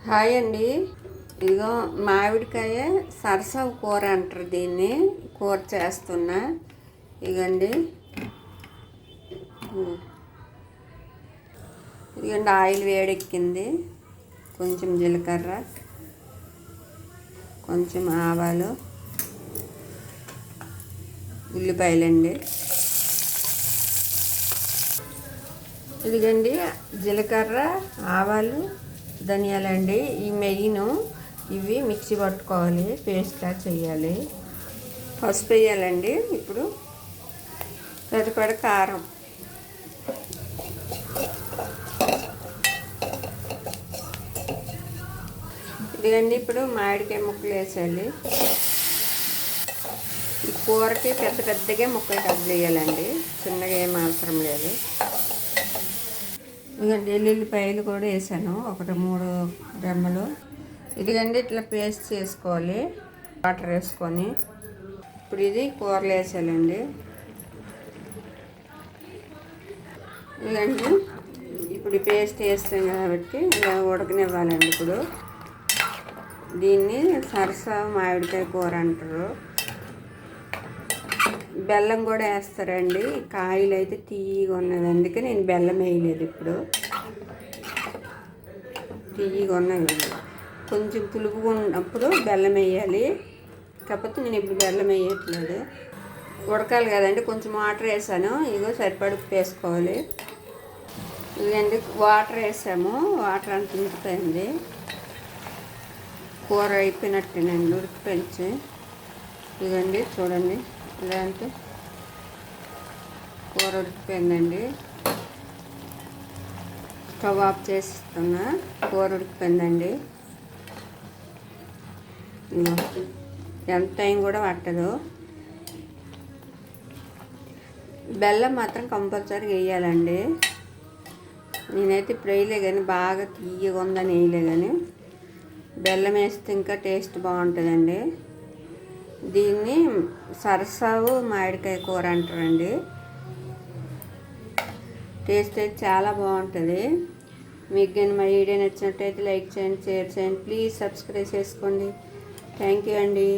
Hi అండి. ఇదిగో మామిడికాయ సరసవ కూర అంటారు దీన్ని. కూర చేస్తున్నా. ఇదిగండి ఇదిగండి ఆయిల్ వేడెక్కింది. కొంచెం జీలకర్ర, కొంచెం ఆవాలు, ఉల్లిపాయలండి. ఇదిగండి జీలకర్ర, ఆవాలు, ధనియాలండి. ఈ మెయిన్ ఇవి మిక్సీ పట్టుకోవాలి, పేస్ట్లా చేయాలి. పసుపు వేయాలండి. ఇప్పుడు సరిపడ కారం, ఇదిగండి ఇప్పుడు మామిడికాయ ముక్కలు వేసేయాలి. ఈ కూరకి పెద్ద పెద్దగా ముక్కలు డబ్బులు వేయాలండి, చిన్నగా ఏం అవసరం లేదు. ఇదిగండి ఎల్లుల్లిపాయలు కూడా వేసాను, 3 రెమ్మలు. ఇదిగండి ఇట్లా పేస్ట్ చేసుకోవాలి, వాటర్ వేసుకొని. ఇప్పుడు ఇది కూరలు వేసేయాలండి. ఇదిగండి ఇప్పుడు పేస్ట్ వేస్తాం కాబట్టి ఇలా ఉడకనివ్వాలండి. ఇప్పుడు దీన్ని సరసవ మామిడికాయ కూర అంటారు. బెల్లం కూడా వేస్తారండి. కాయలు అయితే తీయగా ఉన్నది, అందుకే నేను బెల్లం వేయలేదు. ఇప్పుడు తీయగా ఉన్నది, కొంచెం పులుపుగా ఉన్నప్పుడు బెల్లం వేయాలి. కాకపోతే నేను ఇప్పుడు బెల్లం వేయట్లేదు. ఉడకాలి కదండి, కొంచెం వాటర్ వేసాను. ఇదిగో సరిపడి వేసుకోవాలి. ఇదండి వాటర్ వేసాము, వాటర్ అంత ఉడికిపోయింది. కూర అయిపోయినట్టేనండి, ఉడికిపోయింది. ఇదండి చూడండి, ఇలా అంటే కూర ఉడికిపోయిందండి. స్టవ్ ఆఫ్ చేస్తున్నా. కూర ఉడికిపోయిందండి. ఎంత టైం కూడా పట్టదు. బెల్లం మాత్రం కంపల్సరీ వేయాలండి. నేనైతే ఇప్పుడు వేయలే, కానీ బాగా తీయగా ఉందని వేయలే, కానీ బెల్లం వేస్తే ఇంకా టేస్ట్ బాగుంటుందండి. దీన్ని సరసవ మామిడికాయ కూర అంటారండి. టేస్ట్ అయితే చాలా బాగుంటుంది. మీకు కానీ మా వీడియో నచ్చినట్టయితే లైక్ చేయండి, షేర్ చేయండి, ప్లీజ్ సబ్స్క్రైబ్ చేసుకోండి. థ్యాంక్ యూ అండి.